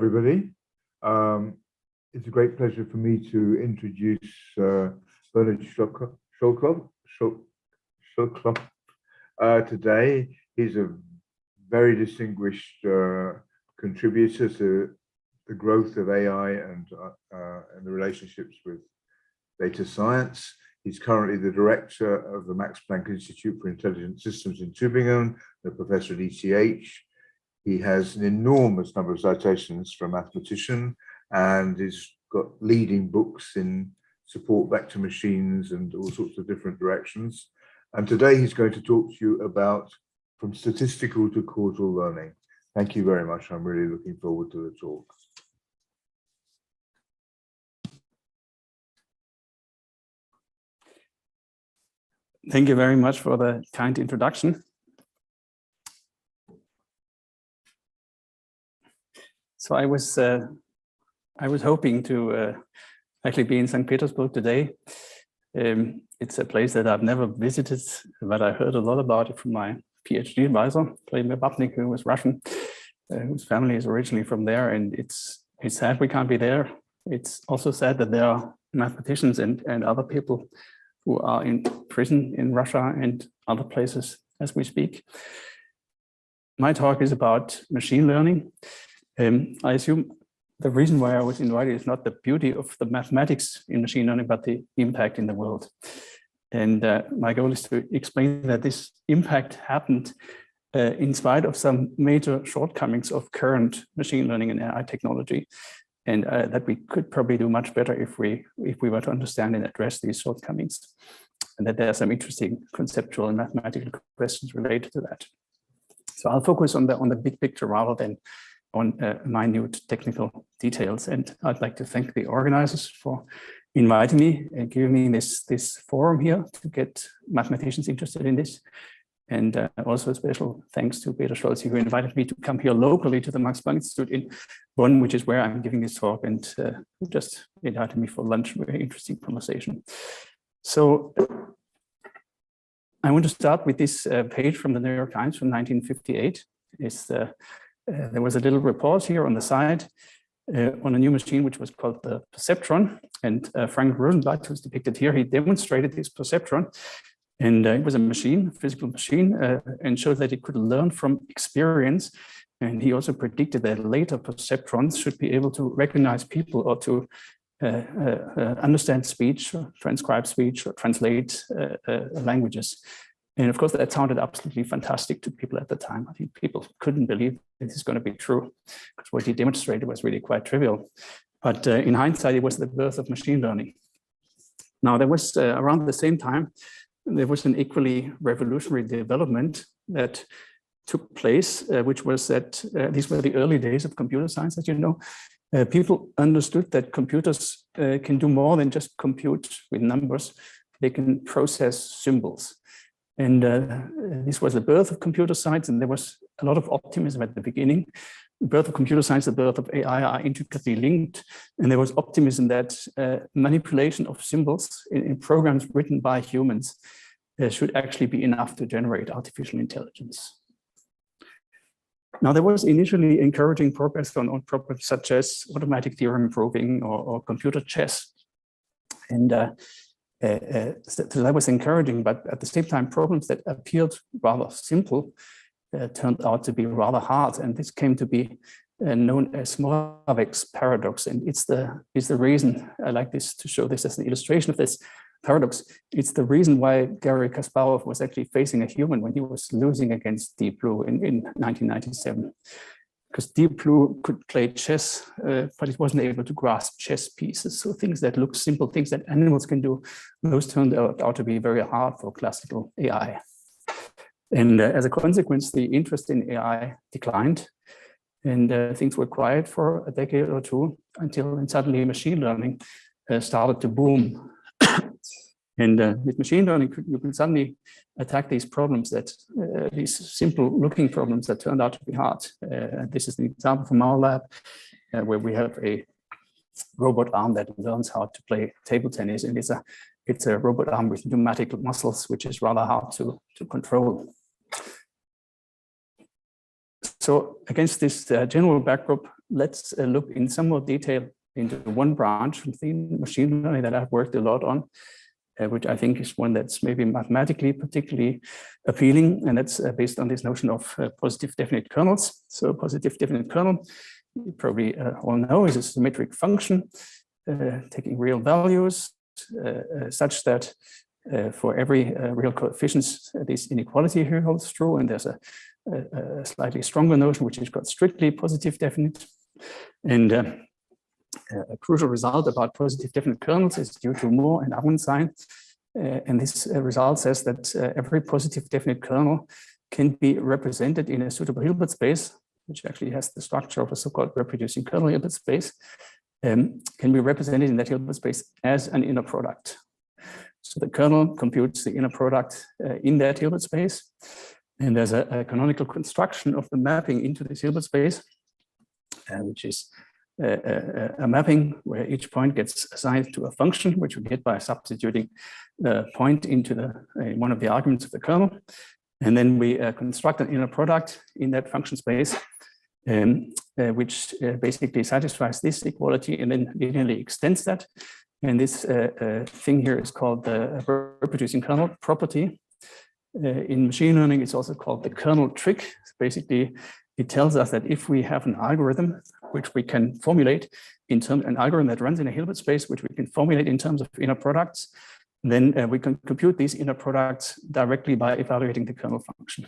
Everybody. It's a great pleasure for me to introduce Bernhard Schölkopf today. He's a very distinguished contributor to the growth of AI and the relationships with data science. He's currently the director of the Max Planck Institute for Intelligent Systems in Tübingen, a professor at ETH. He has an enormous number of citations from mathematicians and has got leading books in support vector machines and all sorts of different directions. And today he's going to talk to you about from statistical to causal learning. Thank you very much. I'm really looking forward to the talk. Thank you very much for the kind introduction. So I was hoping to actually be in St. Petersburg today. It's a place that I've never visited, but I heard a lot about it from my PhD advisor, Vladimir Babnik, who was Russian, whose family is originally from there. And it's sad we can't be there. It's also sad that there are mathematicians and other people who are in prison in Russia and other places as we speak. My talk is about machine learning. I assume the reason why I was invited is not the beauty of the mathematics in machine learning, but the impact in the world. And my goal is to explain that this impact happened in spite of some major shortcomings of current machine learning and AI technology, and that we could probably do much better if we were to understand and address these shortcomings, and that there are some interesting conceptual and mathematical questions related to that. So I'll focus on the big picture rather than on minute technical details. And I'd like to thank the organizers for inviting me and giving me this forum here to get mathematicians interested in this. And also a special thanks to Peter Scholz, who invited me to come here locally to the Max Planck Institute in Bonn, which is where I'm giving this talk, and just invited me for lunch. Very interesting conversation. So I want to start with this page from the New York Times from 1958. There was a little report here on the side on a new machine which was called the perceptron, and Frank Rosenblatt, who's depicted here, he demonstrated this perceptron, and it was a machine, a physical machine, and showed that it could learn from experience. And he also predicted that later perceptrons should be able to recognize people or to understand speech, or transcribe speech, or translate languages. And of course, that sounded absolutely fantastic to people at the time. I think people couldn't believe this is going to be true, because what he demonstrated was really quite trivial. But in hindsight, it was the birth of machine learning. Now, there was around the same time, there was an equally revolutionary development that took place, which was that these were the early days of computer science, as you know. People understood that computers can do more than just compute with numbers. They can process symbols. And this was the birth of computer science, and there was a lot of optimism at the beginning. The birth of computer science, the birth of AI are intricately linked, and there was optimism that manipulation of symbols in programs written by humans should actually be enough to generate artificial intelligence. Now, there was initially encouraging progress on problems such as automatic theorem proving or computer chess. And so that was encouraging, but at the same time, problems that appeared rather simple turned out to be rather hard. And this came to be known as Moravec's paradox. And it's the reason I like this to show this as an illustration of this paradox. It's the reason why Garry Kasparov was actually facing a human when he was losing against Deep Blue in 1997. Because Deep Blue could play chess, but it wasn't able to grasp chess pieces. So things that look simple, things that animals can do, those turned out to be very hard for classical AI. And as a consequence, the interest in AI declined, and things were quiet for a decade or two until suddenly machine learning started to boom. And with machine learning, you can suddenly attack these problems these simple-looking problems that turned out to be hard. This is an example from our lab, where we have a robot arm that learns how to play table tennis, and it's a robot arm with pneumatic muscles, which is rather hard to control. So against this general backdrop, let's look in some more detail into one branch within machine learning that I've worked a lot on, which I think is one that's maybe mathematically particularly appealing, and that's based on this notion of positive definite kernels. So positive definite kernel, you probably all know, is a symmetric function taking real values such that for every real coefficients, this inequality here holds true, and there's a slightly stronger notion which is called strictly positive definite. And a crucial result about positive definite kernels is due to Moore and Augenstein. And this result says that every positive definite kernel can be represented in a suitable Hilbert space, which actually has the structure of a so-called reproducing kernel Hilbert space, can be represented in that Hilbert space as an inner product. So the kernel computes the inner product in that Hilbert space. And there's a canonical construction of the mapping into this Hilbert space, which is a mapping where each point gets assigned to a function, which we get by substituting the point into one of the arguments of the kernel. And then we construct an inner product in that function space, which basically satisfies this equality and then linearly extends that. And this thing here is called the reproducing kernel property. In machine learning, it's also called the kernel trick. Basically, it tells us that if we have an algorithm which we can formulate in terms, an algorithm that runs in a Hilbert space, which we can formulate in terms of inner products, then we can compute these inner products directly by evaluating the kernel function.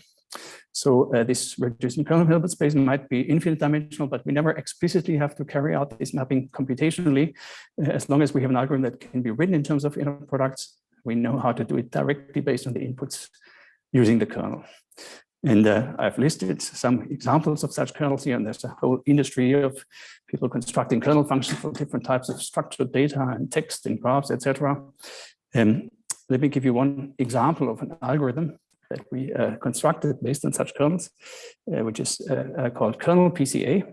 So this reducing kernel Hilbert space might be infinite dimensional, but we never explicitly have to carry out this mapping computationally. As long as we have an algorithm that can be written in terms of inner products, we know how to do it directly based on the inputs using the kernel. And I've listed some examples of such kernels here, and there's a whole industry of people constructing kernel functions for different types of structured data and text and graphs, etc. Let me give you one example of an algorithm that we constructed based on such kernels, which is called kernel PCA.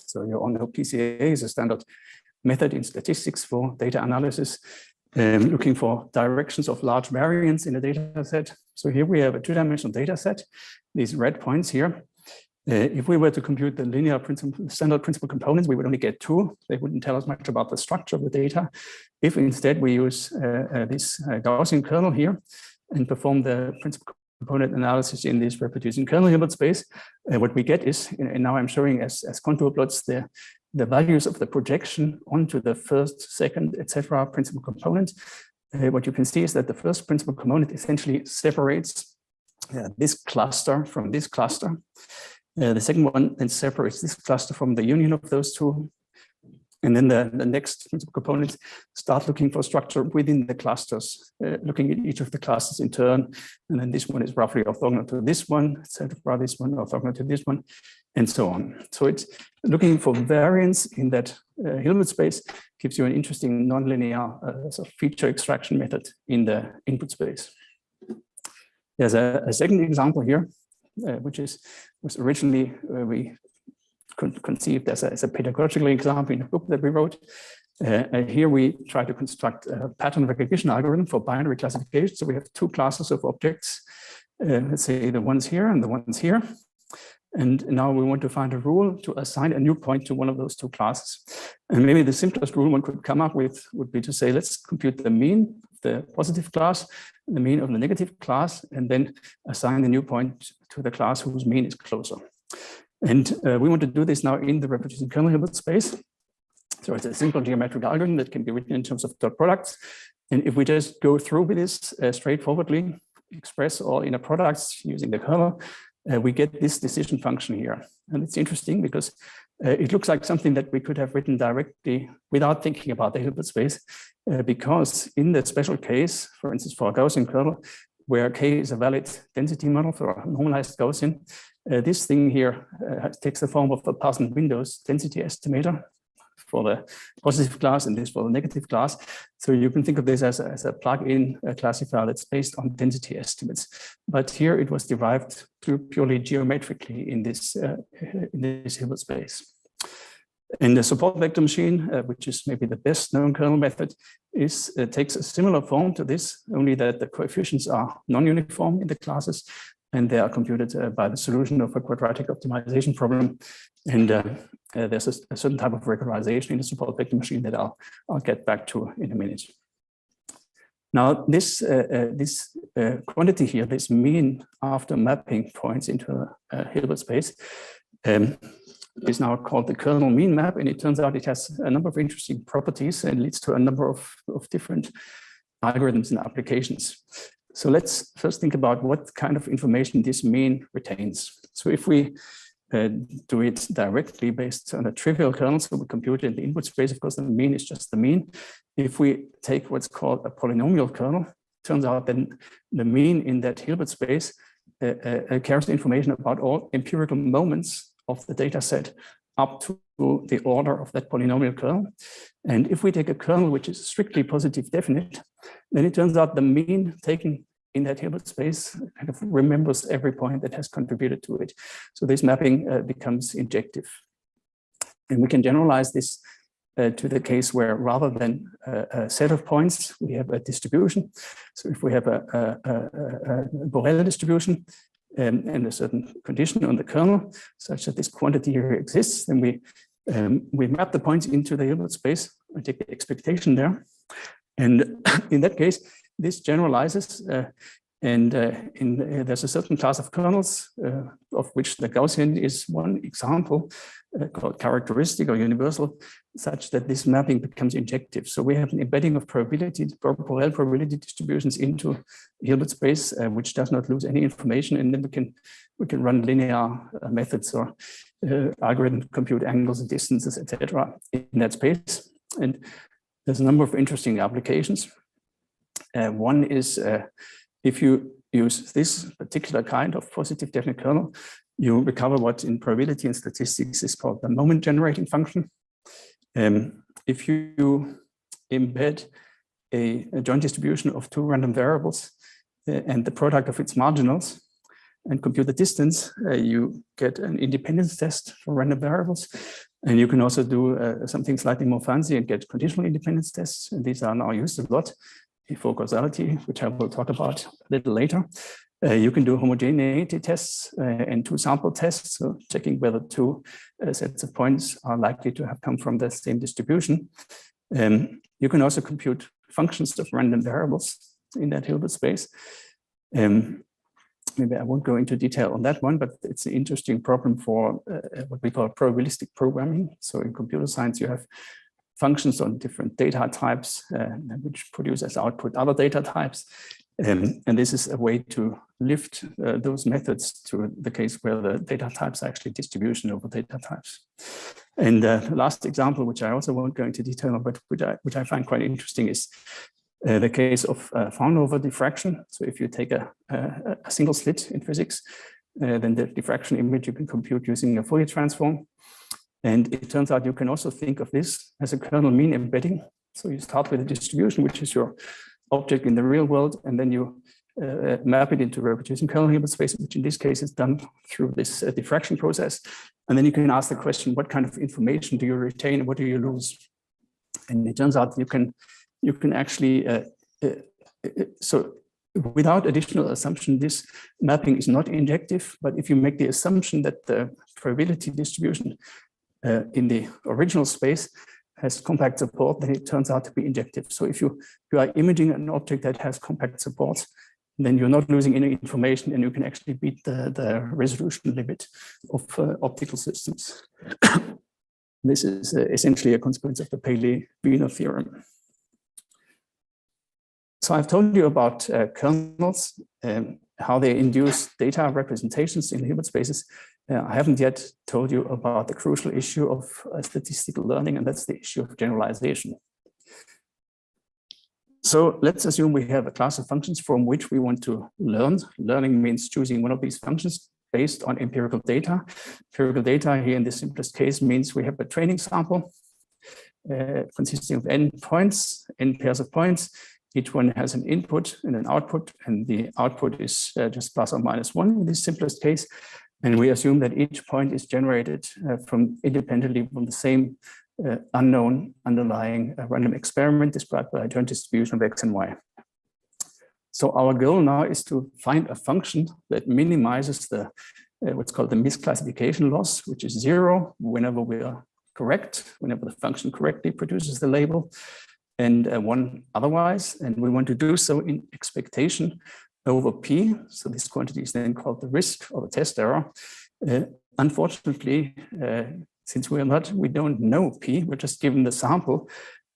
So you all know PCA is a standard method in statistics for data analysis, looking for directions of large variance in a data set. So here we have a two-dimensional data set, these red points here. If we were to compute the linear standard principal components, we would only get two. They wouldn't tell us much about the structure of the data. If instead we use this Gaussian kernel here and perform the principal component analysis in this reproducing kernel Hilbert space, what we get is, and now I'm showing as contour plots the values of the projection onto the first, second, etc. principal component. What you can see is that the first principal component essentially separates this cluster from this cluster. The second one then separates this cluster from the union of those two. And then the next principal components start looking for structure within the clusters, looking at each of the clusters in turn. And then this one is roughly orthogonal to this one, etc. This one orthogonal to this one, and so on. So it's looking for variance in that Hilbert space gives you an interesting nonlinear sort of feature extraction method in the input space. There's a second example here, which was originally we conceived as a pedagogical example in a book that we wrote. Here we try to construct a pattern recognition algorithm for binary classification. So we have two classes of objects, let's say the ones here and the ones here. And now we want to find a rule to assign a new point to one of those two classes. And maybe the simplest rule one could come up with would be to say, let's compute the mean of the positive class, the mean of the negative class, and then assign the new point to the class whose mean is closer. And we want to do this now in the reproducing kernel Hilbert space. So it's a simple geometric algorithm that can be written in terms of dot products. And if we just go through with this straightforwardly, express all inner products using the kernel, we get this decision function here. And it's interesting because it looks like something that we could have written directly without thinking about the Hilbert space, because in the special case, for instance, for a Gaussian kernel, where K is a valid density model for a normalized Gaussian, this thing here takes the form of a Poisson Windows density estimator for the positive class and this for the negative class. So you can think of this as a plug-in classifier that's based on density estimates. But here it was derived purely geometrically in this Hilbert space. And the support vector machine, which is maybe the best known kernel method, takes a similar form to this, only that the coefficients are non-uniform in the classes, and they are computed by the solution of a quadratic optimization problem. And there's a certain type of regularization in the support vector machine that I'll get back to in a minute. Now, this quantity here, this mean after mapping points into a Hilbert space, is now called the kernel mean map, and it turns out it has a number of interesting properties and leads to a number of different algorithms and applications. So let's first think about what kind of information this mean retains. So if we do it directly based on a trivial kernel, so we compute it in the input space, of course, the mean is just the mean. If we take what's called a polynomial kernel, it turns out that the mean in that Hilbert space carries information about all empirical moments of the data set up to the order of that polynomial kernel. And if we take a kernel which is strictly positive definite, then it turns out the mean taken in that Hilbert space kind of remembers every point that has contributed to it. So this mapping becomes injective. And we can generalize this to the case where rather than a set of points, we have a distribution. So if we have a Borel distribution and a certain condition on the kernel, such that this quantity here exists, then we map the points into the Hilbert space and take the expectation there. And in that case, this generalizes, there's a certain class of kernels, of which the Gaussian is one example, called characteristic or universal, such that this mapping becomes injective. So we have an embedding of Borel probability distributions into Hilbert space, which does not lose any information, and then we can run linear methods or algorithm compute angles and distances, etc., in that space. And there's a number of interesting applications. One is if you use this particular kind of positive definite kernel, you recover what in probability and statistics is called the moment generating function. If you embed a joint distribution of two random variables and the product of its marginals and compute the distance, you get an independence test for random variables. And you can also do something slightly more fancy and get conditional independence tests. And these are now used a lot for causality, which I will talk about a little later. You can do homogeneity tests and two sample tests, so checking whether two sets of points are likely to have come from the same distribution. You can also compute functions of random variables in that Hilbert space. Maybe I won't go into detail on that one, but it's an interesting problem for what we call probabilistic programming. So in computer science, you have functions on different data types, which produce as output other data types. And this is a way to lift those methods to the case where the data types are actually distribution over data types. And the last example, which I also won't go into detail on, but which I find quite interesting, is the case of Fraunhofer diffraction. So if you take a single slit in physics, then the diffraction image you can compute using a Fourier transform. And it turns out you can also think of this as a kernel mean embedding. So you start with a distribution, which is your object in the real world, and then you map it into a reproducing kernel Hilbert space, which in this case is done through this diffraction process. And then you can ask the question, what kind of information do you retain? What do you lose? And it turns out you can actually, so without additional assumption, this mapping is not injective, but if you make the assumption that the probability distribution in the original space has compact support, then it turns out to be injective. So if you are imaging an object that has compact support, then you're not losing any information, and you can actually beat the resolution limit of optical systems. This is essentially a consequence of the Paley-Wiener theorem. So I've told you about kernels, how they induce data representations in Hilbert spaces. I haven't yet told you about the crucial issue of statistical learning, and that's the issue of generalization. So let's assume we have a class of functions from which we want to learn. Learning means choosing one of these functions based on empirical data. Empirical data here in the simplest case means we have a training sample consisting of n points, n pairs of points. Each one has an input and an output, and the output is just plus or minus 1 in this simplest case. And we assume that each point is generated independently from the same unknown underlying random experiment described by a joint distribution of x and y. So our goal now is to find a function that minimizes the what's called the misclassification loss, which is 0 whenever we are correct, whenever the function correctly produces the label, and 1 otherwise. And we want to do so in expectation over P. So this quantity is then called the risk or the test error. Unfortunately, since we don't know P, we're just given the sample,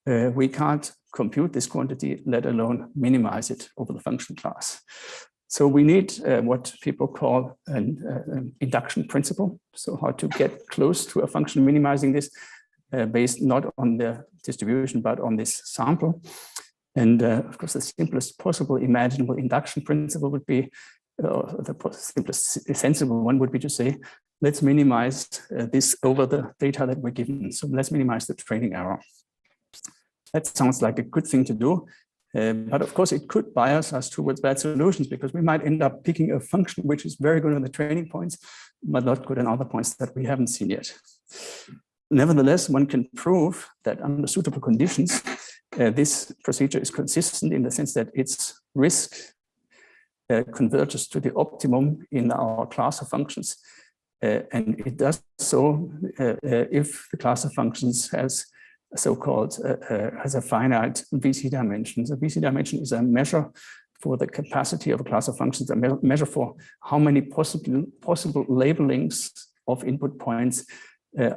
we can't compute this quantity, let alone minimize it over the function class. So we need what people call an induction principle. So how to get close to a function minimizing this based not on the distribution, but on this sample. And of course, the simplest possible imaginable induction principle would be, the simplest sensible one would be to say, let's minimize this over the data that we're given. So let's minimize the training error. That sounds like a good thing to do. But of course, it could bias us towards bad solutions because we might end up picking a function which is very good on the training points, but not good on other points that we haven't seen yet. Nevertheless, one can prove that under suitable conditions, this procedure is consistent in the sense that its risk converges to the optimum in our class of functions. And it does so if the class of functions has so-called has a finite VC dimension. So VC dimension is a measure for the capacity of a class of functions, a measure for how many possible labelings of input points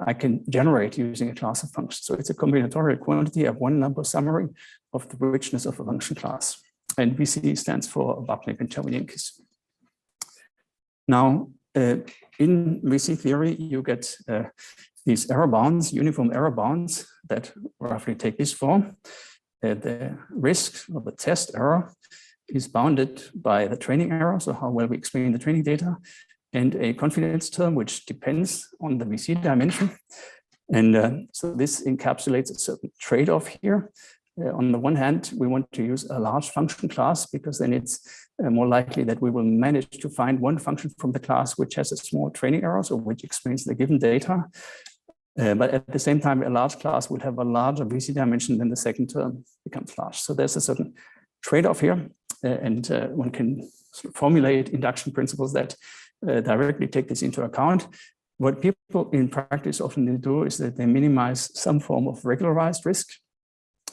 I can generate using a class of functions. So it's a combinatorial quantity, a one-number summary of the richness of a function class. And VC stands for Babnik and Chernel. Now, in VC theory, you get these error bounds, uniform error bounds that roughly take this form. The risk of the test error is bounded by the training error, so how well we explain the training data, and a confidence term which depends on the VC dimension. And so this encapsulates a certain trade-off here. On the one hand, we want to use a large function class because then it's more likely that we will manage to find one function from the class which has a small training error, so which explains the given data. But at the same time, a large class would have a larger VC dimension than the second term becomes large. So there's a certain trade-off here, and one can sort of formulate induction principles that directly take this into account. What people in practice often do is that they minimize some form of regularized risk,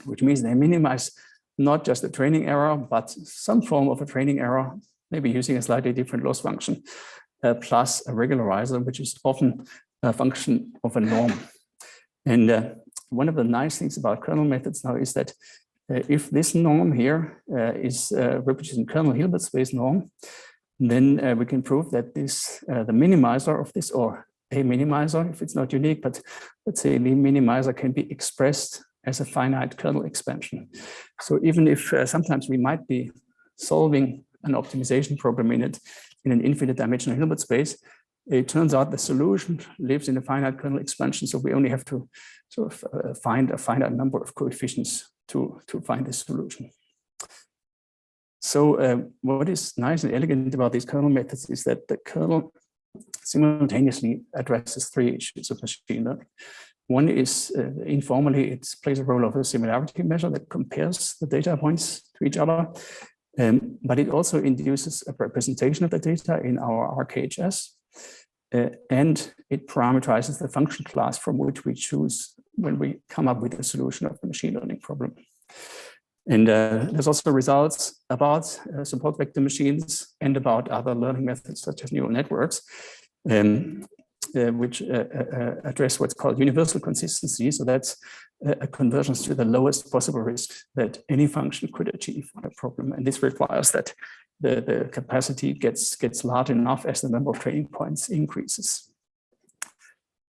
which means they minimize not just the training error, but some form of a training error, maybe using a slightly different loss function, plus a regularizer, which is often a function of a norm. And one of the nice things about kernel methods now is that if this norm here is representing kernel Hilbert space norm, then we can prove that this the minimizer of this, or a minimizer, if it's not unique, but let's say the minimizer can be expressed as a finite kernel expansion. So even if sometimes we might be solving an optimization problem in an infinite dimensional Hilbert space, it turns out the solution lives in a finite kernel expansion. So we only have to sort of find a finite number of coefficients to find the solution. So what is nice and elegant about these kernel methods is that the kernel simultaneously addresses three issues of machine learning. One is informally, it plays a role of a similarity measure that compares the data points to each other. But it also induces a representation of the data in our RKHS. And it parameterizes the function class from which we choose when we come up with a solution of the machine learning problem. And there's also results about support vector machines and about other learning methods such as neural networks, which address what's called universal consistency. So that's a convergence to the lowest possible risk that any function could achieve on a problem. And this requires that the capacity gets large enough as the number of training points increases.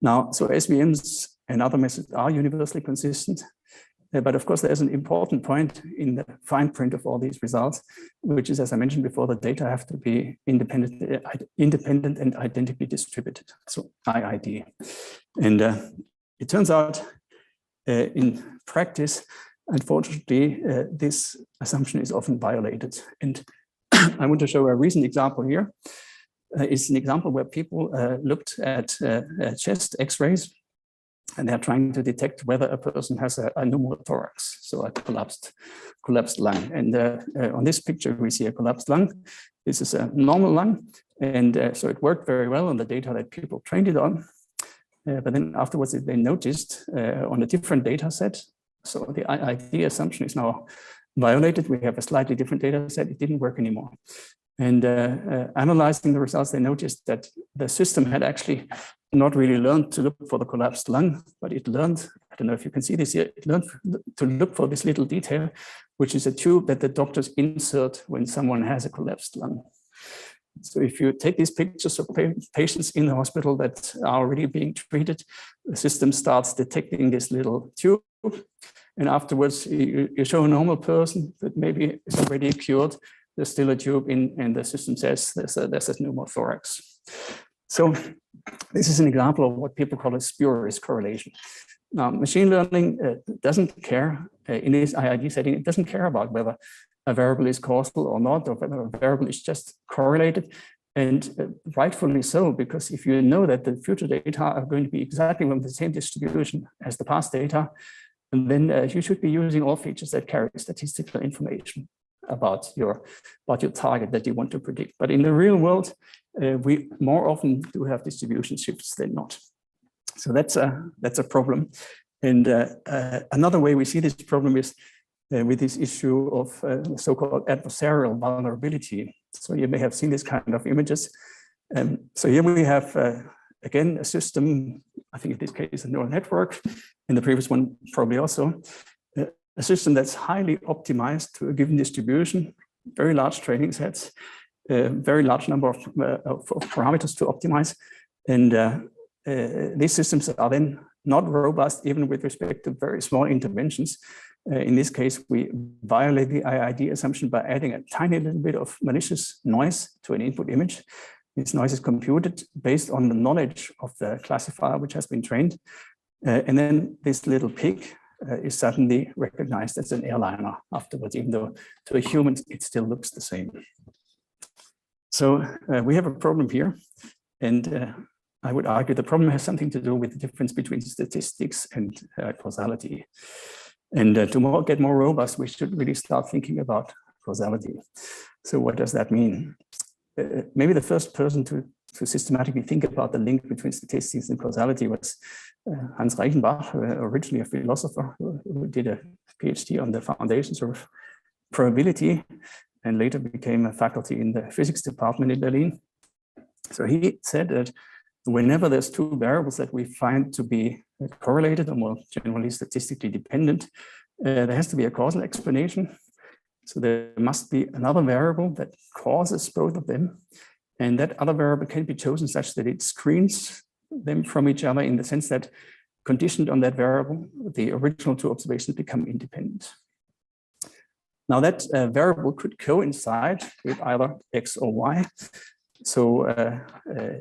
Now, so SVMs and other methods are universally consistent. But of course, there's an important point in the fine print of all these results, which is, as I mentioned before, the data have to be independent and identically distributed, so IID. And it turns out in practice, unfortunately, this assumption is often violated. And I want to show a recent example here. It's an example where people looked at chest X-rays, and they're trying to detect whether a person has a pneumothorax, so a collapsed lung. And on this picture, we see a collapsed lung. This is a normal lung. And so it worked very well on the data that people trained it on. But then afterwards, they noticed on a different data set. So the ID assumption is now violated. We have a slightly different data set. It didn't work anymore. And analyzing the results, they noticed that the system had actually not really learned to look for the collapsed lung, but it learned, I don't know if you can see this here, it learned to look for this little detail, which is a tube that the doctors insert when someone has a collapsed lung. So if you take these pictures of patients in the hospital that are already being treated, the system starts detecting this little tube. And afterwards, you show a normal person that maybe is already cured. There's still a tube in, and the system says there's a pneumothorax. So this is an example of what people call a spurious correlation. Now, machine learning doesn't care in this IID setting. It doesn't care about whether a variable is causal or not, or whether a variable is just correlated. And rightfully so, because if you know that the future data are going to be exactly with the same distribution as the past data, and then you should be using all features that carry statistical information about your target that you want to predict. But in the real world, we more often do have distribution shifts than not. So that's a problem. And another way we see this problem is with this issue of so-called adversarial vulnerability. So you may have seen this kind of images. So here we have, again, a system, I think in this case, a neural network, in the previous one probably also, a system that's highly optimized to a given distribution, very large training sets, very large number of parameters to optimize. And these systems are then not robust even with respect to very small interventions. In this case, we violate the IID assumption by adding a tiny little bit of malicious noise to an input image. This noise is computed based on the knowledge of the classifier which has been trained. And then this little pig is suddenly recognized as an airliner afterwards, even though to a human it still looks the same. So we have a problem here. And I would argue the problem has something to do with the difference between statistics and causality. And to get more robust, we should really start thinking about causality. So what does that mean? Maybe the first person to systematically think about the link between statistics and causality was Hans Reichenbach, originally a philosopher who did a PhD on the foundations of probability and later became a faculty in the physics department in Berlin. So he said that whenever there's two variables that we find to be correlated or more generally statistically dependent, there has to be a causal explanation. So there must be another variable that causes both of them. And that other variable can be chosen such that it screens them from each other in the sense that conditioned on that variable, the original two observations become independent. Now that variable could coincide with either X or Y. So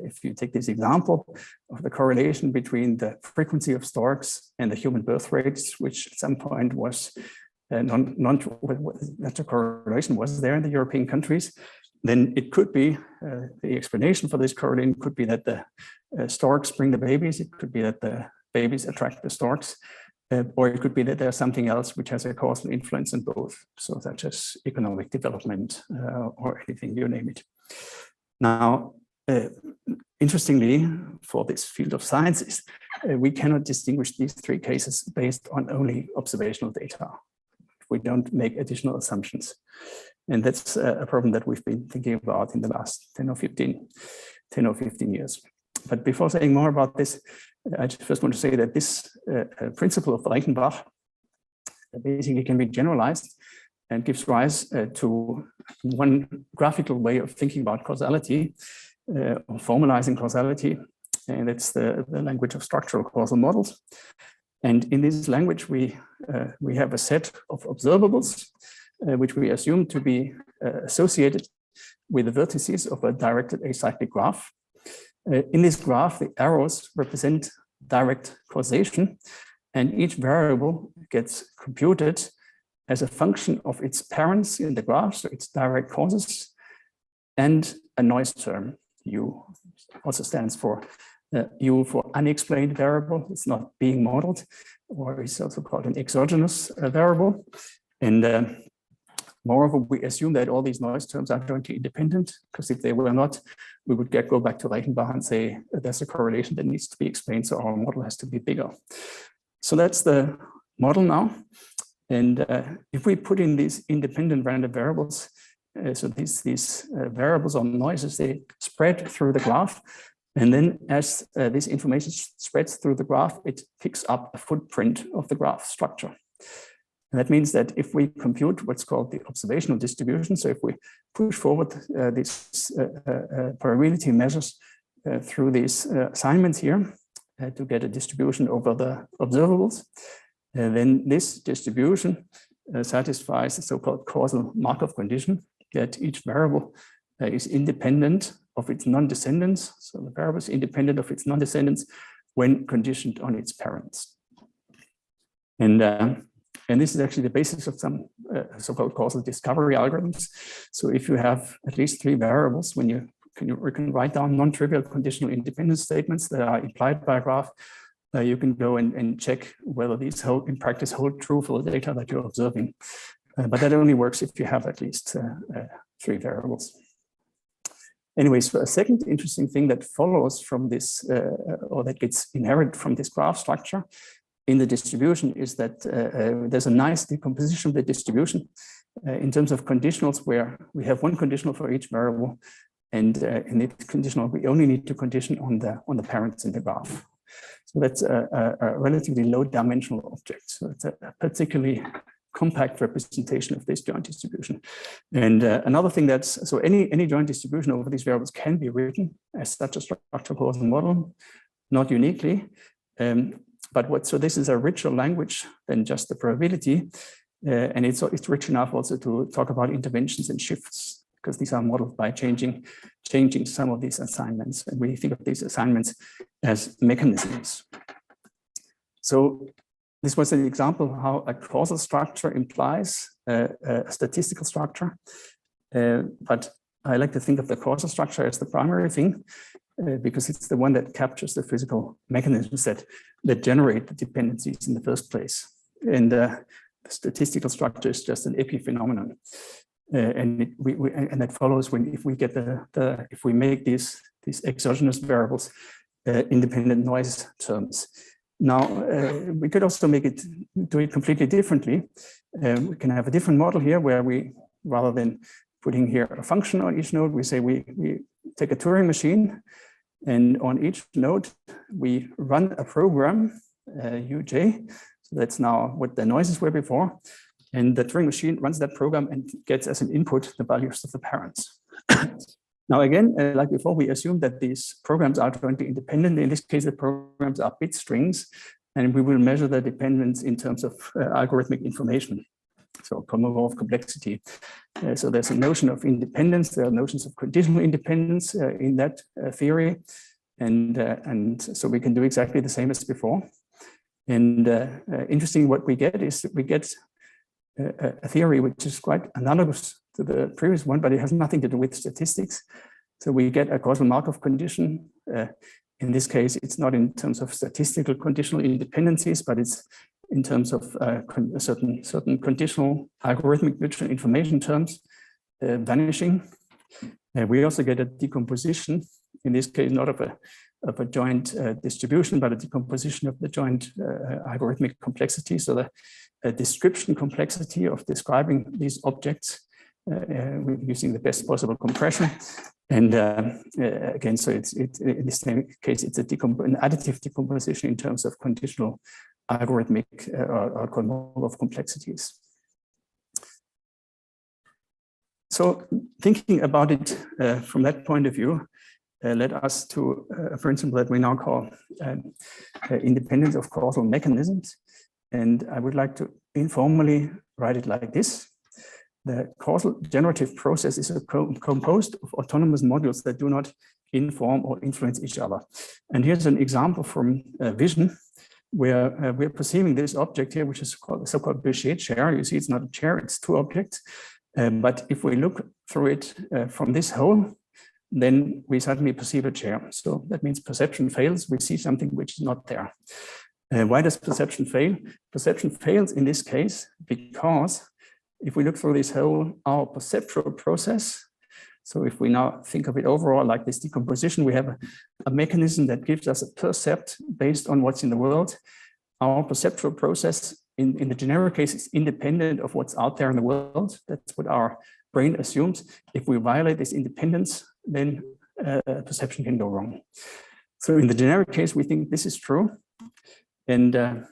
if you take this example of the correlation between the frequency of storks and the human birth rates, which at some point was that correlation was there in the European countries, then it could be, the explanation for this correlation could be that the storks bring the babies, it could be that the babies attract the storks, or it could be that there's something else which has a causal influence on both, so such as economic development or anything, you name it. Now, interestingly, for this field of science, we cannot distinguish these three cases based on only observational data. We don't make additional assumptions. And that's a problem that we've been thinking about in the last 10 or 15 years. But before saying more about this, I just first want to say that this principle of Reichenbach basically can be generalized and gives rise to one graphical way of thinking about causality, or formalizing causality, and it's the language of structural causal models. And in this language, we have a set of observables, which we assume to be associated with the vertices of a directed acyclic graph. In this graph, the arrows represent direct causation, and each variable gets computed as a function of its parents in the graph, so its direct causes, and a noise term, U, also stands for U for unexplained variable. It's not being modeled, or it's also called an exogenous variable. And Moreover, we assume that all these noise terms are jointly independent, because if they were not, we would go back to Reichenbach and say there's a correlation that needs to be explained, so our model has to be bigger. So that's the model now. And if we put in these independent random variables, so these variables or noises, they spread through the graph. And then as this information spreads through the graph, it picks up a footprint of the graph structure. And that means that if we compute what's called the observational distribution, so if we push forward these probability measures through these assignments here to get a distribution over the observables, then this distribution satisfies the so-called causal Markov condition that each variable is independent of its non-descendants. So the variable is independent of its non-descendants when conditioned on its parents. And this is actually the basis of some so-called causal discovery algorithms. So if you have at least 3 variables, when you can write down non-trivial conditional independence statements that are implied by a graph, you can go and check whether these in practice hold true for the data that you're observing. But that only works if you have at least 3 variables. Anyway, so a second interesting thing that follows from this, or that gets inherited from this graph structure in the distribution, is that there's a nice decomposition of the distribution in terms of conditionals, where we have one conditional for each variable, and in this conditional we only need to condition on the parents in the graph. So that's a relatively low dimensional object. So it's a particularly compact representation of this joint distribution. And another thing that's, so any joint distribution over these variables can be written as such a structural causal model, not uniquely. So this is a richer language than just the probability. And it's rich enough also to talk about interventions and shifts, because these are modeled by changing some of these assignments. And we think of these assignments as mechanisms. So this was an example of how a causal structure implies a statistical structure. But I like to think of the causal structure as the primary thing, because it's the one that captures the physical mechanisms that generate the dependencies in the first place. And the statistical structure is just an epiphenomenon. And that follows if we get if we make these exogenous variables independent noise terms. Now we could also do it completely differently. We can have a different model here where we, rather than putting here a function on each node, we say we take a Turing machine, and on each node we run a program uj. So that's now what the noises were before. And the Turing machine runs that program and gets as an input the values of the parents. Now, again, like before, we assume that these programs are jointly independent. In this case, the programs are bit strings, and we will measure the dependence in terms of algorithmic information. So Kolmogorov complexity. So there's a notion of independence. There are notions of conditional independence in that theory. And so we can do exactly the same as before. And interesting, what we get is we get a theory which is quite analogous to the previous one, but it has nothing to do with statistics. So we get a causal Markov condition. In this case, it's not in terms of statistical conditional independencies, but it's in terms of certain conditional algorithmic mutual information terms vanishing. We also get a decomposition, in this case, not of a joint distribution, but a decomposition of the joint algorithmic complexity. So the description complexity of describing these objects using the best possible compression. And again, so it's in this case, it's an additive decomposition in terms of conditional algorithmic or Kolmogorov complexities. So thinking about it from that point of view, led us to a principle that we now call independence of causal mechanisms. And I would like to informally write it like this. The causal generative process is composed of autonomous modules that do not inform or influence each other. And here's an example from vision, where we're perceiving this object here, which is called the so-called Béchet chair. You see, it's not a chair, it's 2 objects. But if we look through it from this hole, then we suddenly perceive a chair. So that means perception fails. We see something which is not there. Why does perception fail? Perception fails in this case because if we look through this whole, our perceptual process, so if we now think of it overall like this decomposition, we have a mechanism that gives us a percept based on what's in the world. Our perceptual process in the generic case is independent of what's out there in the world. That's what our brain assumes. If we violate this independence, then perception can go wrong. So in the generic case, we think this is true. And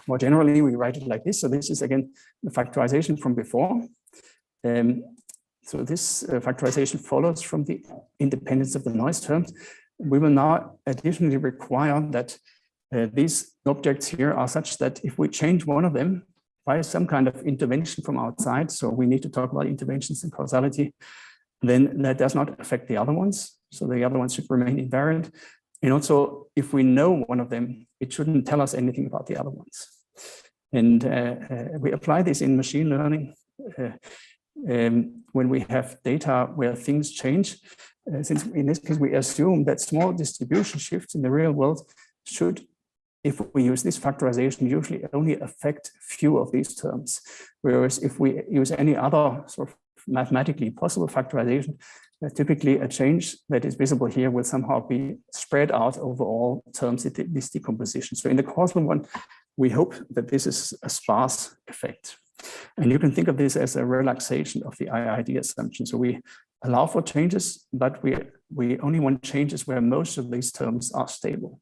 more generally, we write it like this. So this is, again, the factorization from before. So this factorization follows from the independence of the noise terms. We will now additionally require that these objects here are such that if we change one of them by some kind of intervention from outside, so we need to talk about interventions and causality, then that does not affect the other ones. So the other ones should remain invariant. And also, if we know one of them, it shouldn't tell us anything about the other ones. And we apply this in machine learning when we have data where things change. Since in this case, we assume that small distribution shifts in the real world should, if we use this factorization, usually only affect few of these terms. Whereas if we use any other sort of mathematically possible factorization, typically a change that is visible here will somehow be spread out over all terms in this decomposition. So in the causal one, we hope that this is a sparse effect. And you can think of this as a relaxation of the IID assumption. So we allow for changes, but we only want changes where most of these terms are stable.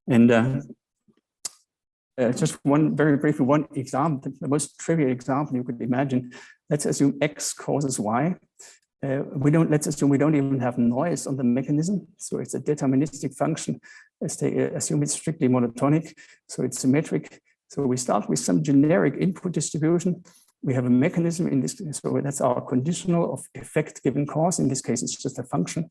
And just very briefly, one example, the most trivial example you could imagine. Let's assume X causes Y. Let's assume we don't even have noise on the mechanism. So it's a deterministic function. Let's assume it's strictly monotonic. So it's symmetric. So we start with some generic input distribution. We have a mechanism in this. So that's our conditional of effect given cause. In this case, it's just a function.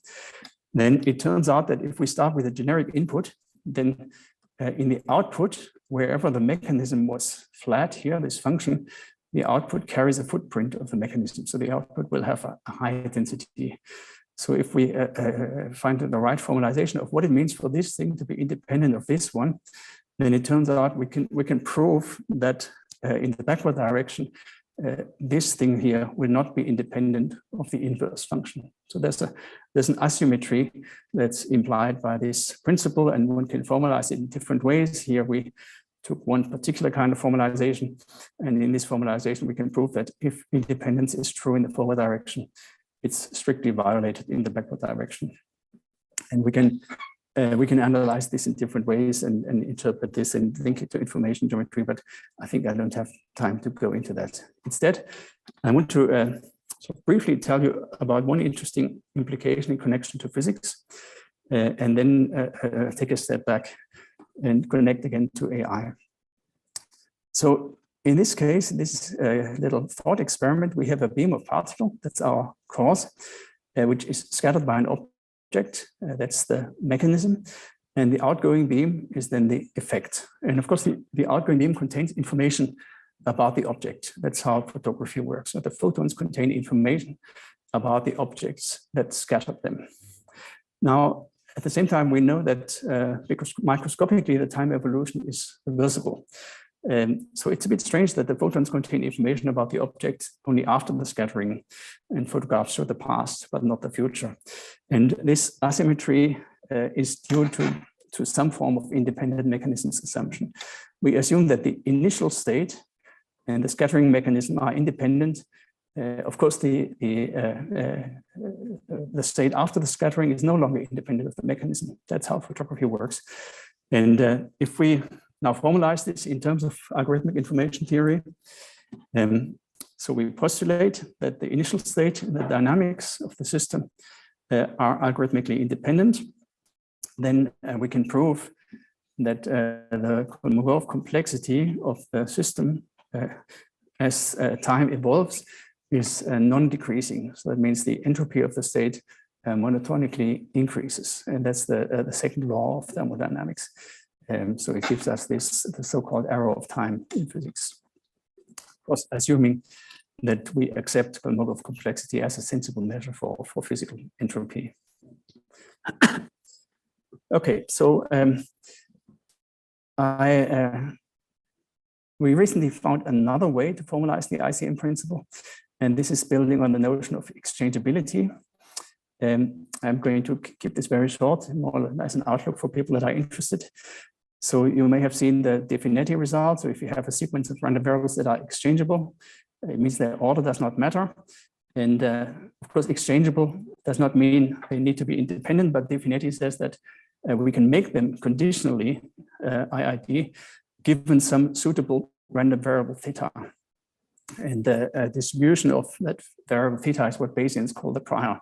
Then it turns out that if we start with a generic input, then in the output, wherever the mechanism was flat here, this function, the output carries a footprint of the mechanism. So the output will have a high density. So if we find the right formalization of what it means for this thing to be independent of this one, then it turns out we can prove that in the backward direction, this thing here will not be independent of the inverse function. So there's an asymmetry that's implied by this principle, and one can formalize it in different ways. Here we took one particular kind of formalization, and in this formalization we can prove that if independence is true in the forward direction, it's strictly violated in the backward direction. And we can analyze this in different ways and interpret this and link it to information geometry, but I think I don't have time to go into that. Instead, I want to briefly tell you about one interesting implication in connection to physics, and then take a step back and connect again to AI. So in this case, this little thought experiment, we have a beam of particle, that's our cause, which is scattered by an object, that's the mechanism, and the outgoing beam is then the effect. And of course, the outgoing beam contains information about the object. That's how photography works. So the photons contain information about the objects that scattered them. Now, at the same time, we know that because microscopically, the time evolution is reversible. So it's a bit strange that the photons contain information about the object only after the scattering, and photographs show the past, but not the future. And this asymmetry is due to some form of independent mechanisms assumption. We assume that the initial state and the scattering mechanism are independent. Of course, the state after the scattering is no longer independent of the mechanism. That's how photography works. And if we now formalize this in terms of algorithmic information theory, so we postulate that the initial state and the dynamics of the system are algorithmically independent, then we can prove that the Kolmogorov complexity of the system as time evolves is non-decreasing. So that means the entropy of the state monotonically increases. And that's the second law of thermodynamics. So it gives us the so-called arrow of time in physics. Of course, assuming that we accept Kolmogorov complexity as a sensible measure for physical entropy. Okay, so we recently found another way to formalize the ICM principle, and this is building on the notion of exchangeability. I'm going to keep this very short, more as an outlook for people that are interested. So you may have seen the Definetti result. So if you have a sequence of random variables that are exchangeable, it means their order does not matter. And of course, exchangeable does not mean they need to be independent, but Definetti says that we can make them conditionally IID given some suitable random variable theta. And the distribution of that variable theta is what Bayesians call the prior.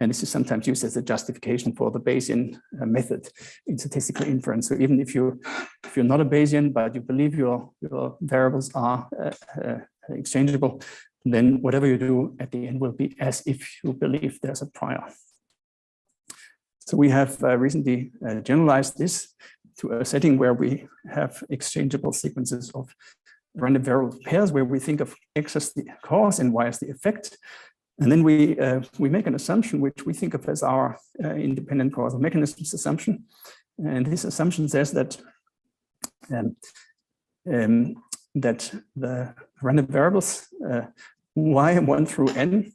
And this is sometimes used as a justification for the Bayesian method in statistical inference. So even if you're not a Bayesian, but you believe your variables are exchangeable, then whatever you do at the end will be as if you believe there's a prior. So we have recently generalized this to a setting where we have exchangeable sequences of random variable pairs, where we think of X as the cause and Y as the effect. And then we make an assumption which we think of as our independent causal mechanisms assumption. And this assumption says that that the random variables y1 through n,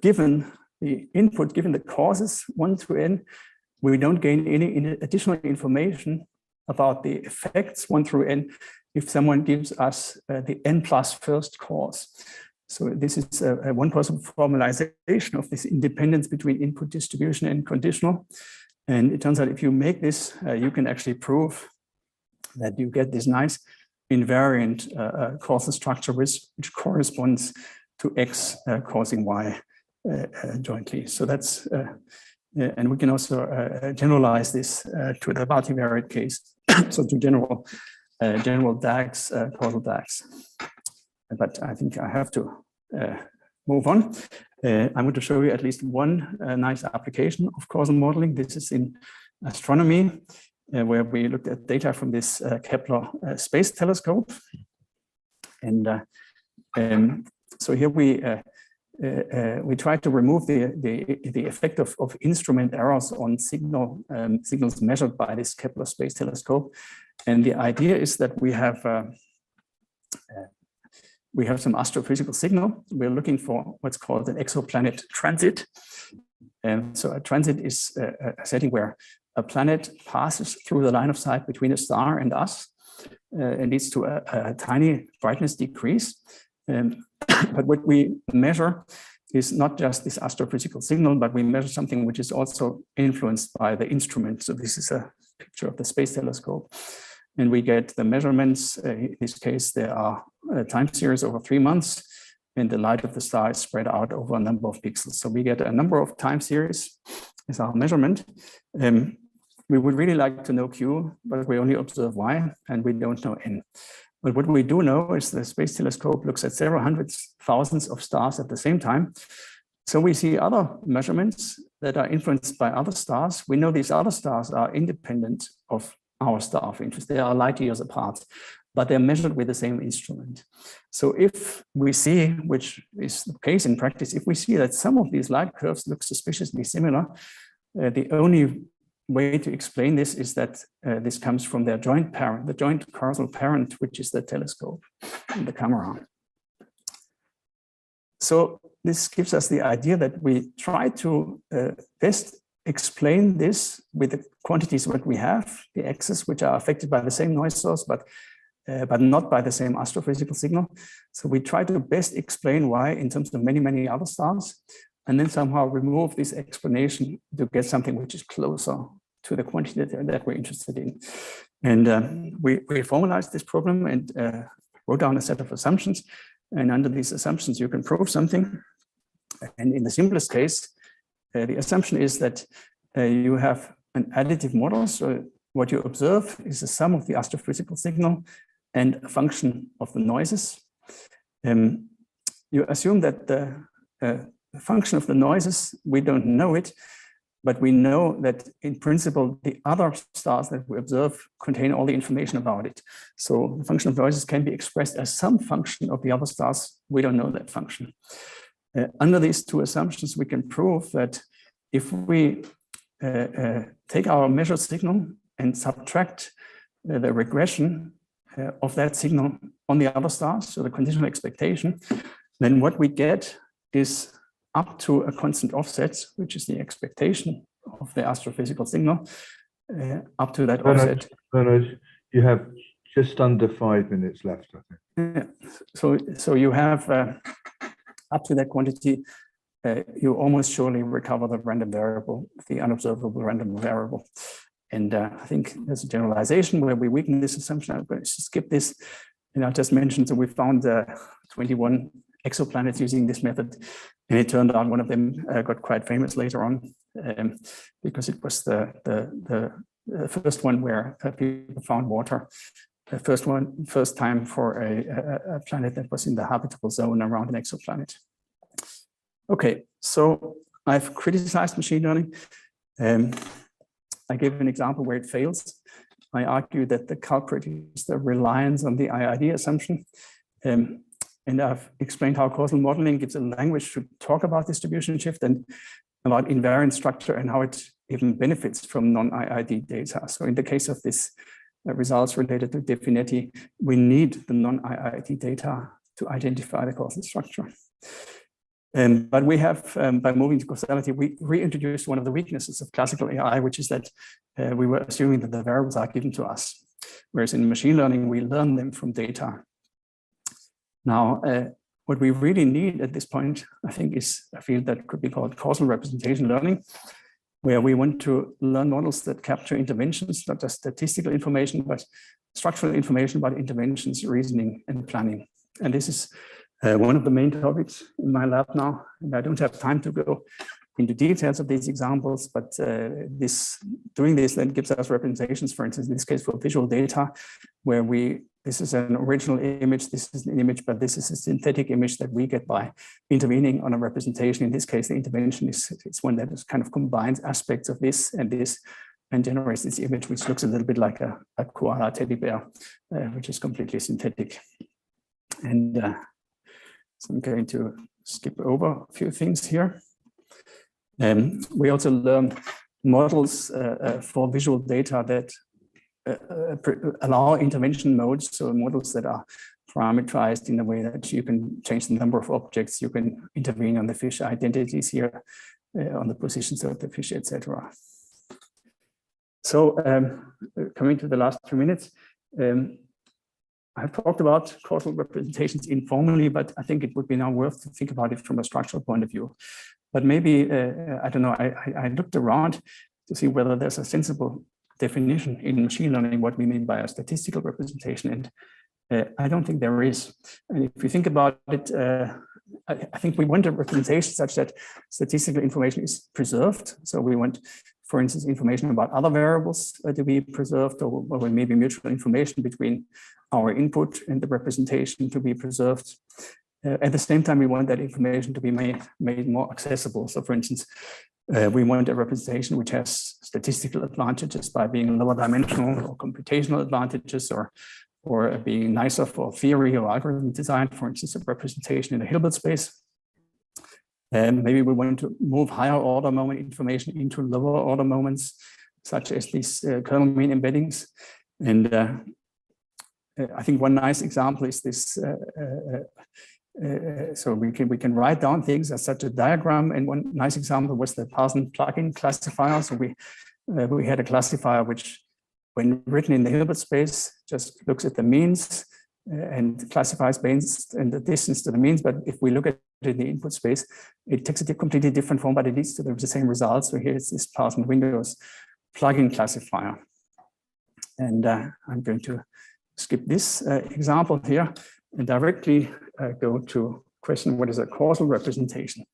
given the input, given the causes 1 through n, we don't gain any additional information about the effects 1 through n if someone gives us the n plus first cause. So this is one possible formalization of this independence between input distribution and conditional. And it turns out if you make this, you can actually prove that you get this nice invariant causal structure which corresponds to X causing Y jointly. So that's, and we can also generalize this to the multivariate case, so to general DAGs, causal DAGs. But I think I have to move on. I'm going to show you at least one nice application of causal modeling. This is in astronomy, where we looked at data from this Kepler space telescope. And so here we try to remove the effect of instrument errors on signals measured by this Kepler space telescope. And the idea is that we have some astrophysical signal. We're looking for what's called an exoplanet transit. And so a transit is a setting where a planet passes through the line of sight between a star and us and leads to a tiny brightness decrease. But what we measure is not just this astrophysical signal, but we measure something which is also influenced by the instrument. So this is a picture of the space telescope. And we get the measurements. In this case, there are time series over 3 months, and the light of the star is spread out over a number of pixels. So we get a number of time series as our measurement. We would really like to know Q, but we only observe Y, and we don't know N. But what we do know is the space telescope looks at several hundreds, thousands of stars at the same time. So we see other measurements that are influenced by other stars. We know these other stars are independent of our star of interest. They are light years apart, but they're measured with the same instrument. So if we see, which is the case in practice, if we see that some of these light curves look suspiciously similar, the only way to explain this is that this comes from their joint parent, the joint causal parent, which is the telescope and the camera. So this gives us the idea that we try to best explain this with the quantities that we have, the x's, which are affected by the same noise source, but not by the same astrophysical signal. So we try to best explain Y in terms of many, many other stars, and then somehow remove this explanation to get something which is closer to the quantity that we're interested in. And we formalized this problem and wrote down a set of assumptions. And under these assumptions, you can prove something. And in the simplest case, the assumption is that you have an additive model. So what you observe is the sum of the astrophysical signal and a function of the noises. You assume that the function of the noises, we don't know it, but we know that in principle, the other stars that we observe contain all the information about it. So the function of noises can be expressed as some function of the other stars. We don't know that function. Under these two assumptions, we can prove that if we take our measured signal and subtract the regression of that signal on the other stars, so the conditional expectation, then what we get is up to a constant offset, which is the expectation of the astrophysical signal, up to that offset. Bernhard, you have just under 5 minutes left, I think. So you have up to that quantity, you almost surely recover the random variable, the unobservable random variable. And I think there's a generalization where we weaken this assumption. I'm going to skip this. And I just mentioned that we found 21 exoplanets using this method. And it turned out one of them got quite famous later on because it was the first one where people found water. The first time for a planet that was in the habitable zone around an exoplanet. Okay, so I've criticized machine learning. I gave an example where it fails. I argue that the culprit is the reliance on the IID assumption. And I've explained how causal modeling gives a language to talk about distribution shift and about invariant structure and how it even benefits from non-IID data. So in the case of this results related to Definetti, we need the non-IID data to identify the causal structure. But we have, by moving to causality, we reintroduced one of the weaknesses of classical AI, which is that we were assuming that the variables are given to us, whereas in machine learning, we learn them from data. Now, what we really need at this point, I think, is a field that could be called causal representation learning, where we want to learn models that capture interventions, not just statistical information, but structural information about interventions, reasoning, and planning. And this is one of the main topics in my lab now. And I don't have time to go into details of these examples, but doing this then gives us representations, for instance, in this case for visual data, where this is an original image, this is an image, but this is a synthetic image that we get by intervening on a representation. In this case, the intervention is one that kind of combines aspects of this and generates this image, which looks a little bit like a koala teddy bear, which is completely synthetic. And so I'm going to skip over a few things here. We also learn models for visual data that allow intervention modes, so models that are parameterized in a way that you can change the number of objects, you can intervene on the fish identities here, on the positions of the fish, etc. So coming to the last 2 minutes, I've talked about causal representations informally, but I think it would be now worth to think about it from a structural point of view. But maybe, I don't know, I looked around to see whether there's a sensible definition in machine learning, what we mean by a statistical representation. And I don't think there is. And if you think about it, I think we want a representation such that statistical information is preserved. So we want, for instance, information about other variables to be preserved, or maybe mutual information between our input and the representation to be preserved. At the same time, we want that information to be made more accessible. So for instance, we want a representation which has statistical advantages by being lower dimensional, or computational advantages, or being nicer for theory or algorithm design, for instance, a representation in a Hilbert space. And maybe we want to move higher order moment information into lower order moments, such as these kernel mean embeddings. And I think one nice example is this. So we can write down things as such a diagram. And one nice example was the Parson plugin classifier. So we had a classifier which, when written in the Hilbert space, just looks at the means and classifies based on the distance to the means. But if we look at it in the input space, it takes a completely different form, but it leads to the same results. So here it's this Parson Windows plugin classifier. And I'm going to skip this example here and directly go to question, what is a causal representation?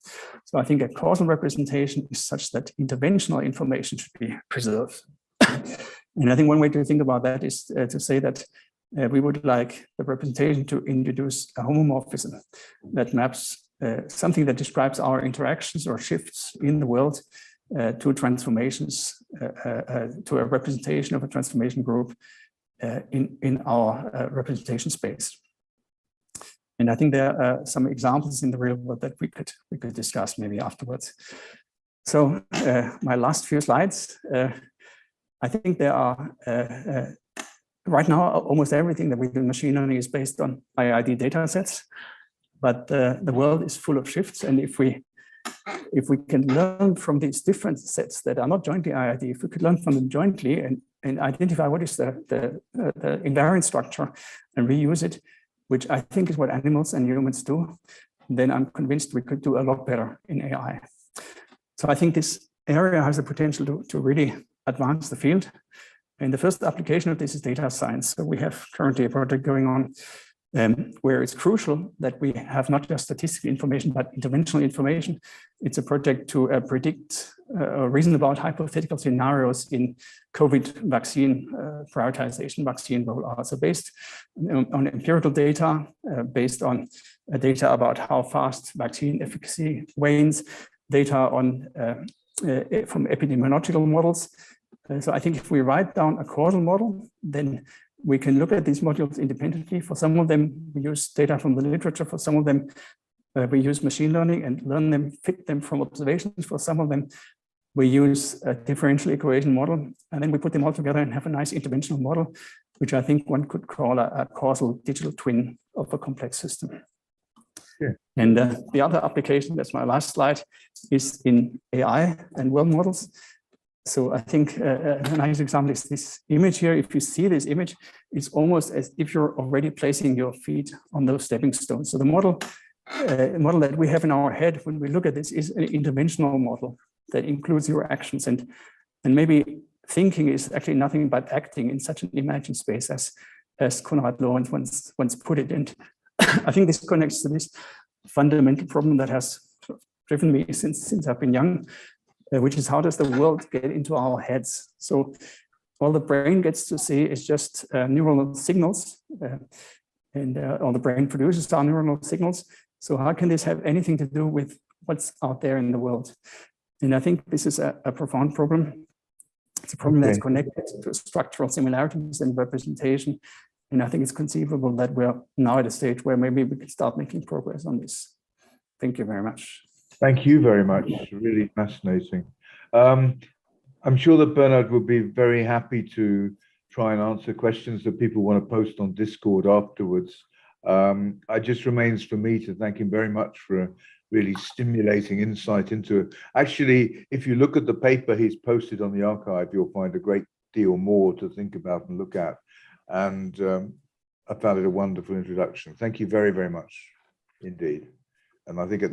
So I think a causal representation is such that interventional information should be preserved. And I think one way to think about that is to say that we would like the representation to introduce a homomorphism that maps something that describes our interactions or shifts in the world to transformations, to a representation of a transformation group in our representation space. And I think there are some examples in the real world that we could discuss maybe afterwards. So my last few slides, I think there are right now, almost everything that we do in machine learning is based on IID data sets, but the world is full of shifts. And if we can learn from these different sets that are not jointly IID, if we could learn from them jointly and identify what is the invariant structure and reuse it, which I think is what animals and humans do, then I'm convinced we could do a lot better in AI. So I think this area has the potential to really advance the field. And the first application of this is data science. So we have currently a project going on where it's crucial that we have not just statistical information, but interventional information. It's a project to predict or reason about hypothetical scenarios in COVID vaccine prioritization, vaccine rollout. So based on empirical data, based on data about how fast vaccine efficacy wanes, data on from epidemiological models. So I think if we write down a causal model, then we can look at these modules independently. For some of them, we use data from the literature. For some of them, we use machine learning and learn them, fit them from observations. For some of them, we use a differential equation model, and then we put them all together and have a nice interventional model, which I think one could call a causal digital twin of a complex system. Yeah. And the other application, that's my last slide, is in AI and world models. So I think a nice example is this image here. If you see this image, it's almost as if you're already placing your feet on those stepping stones. So the model that we have in our head when we look at this is an interventional model that includes your actions. And maybe thinking is actually nothing but acting in such an imagined space as Konrad Lorenz once put it. And I think this connects to this fundamental problem that has driven me since I've been young, which is how does the world get into our heads? So all the brain gets to see is just neuronal signals, and all the brain produces are neuronal signals. So how can this have anything to do with what's out there in the world? And I think this is a profound problem. It's a problem that's connected to structural similarities and representation. And I think it's conceivable that we're now at a stage where maybe we can start making progress on this. Thank you very much. Thank you very much. Really fascinating. I'm sure that Bernhard will be very happy to try and answer questions that people want to post on Discord afterwards. It just remains for me to thank him very much for a really stimulating insight into it. Actually, if you look at the paper he's posted on the archive, you'll find a great deal more to think about and look at. And I found it a wonderful introduction. Thank you very, very much indeed. And I think at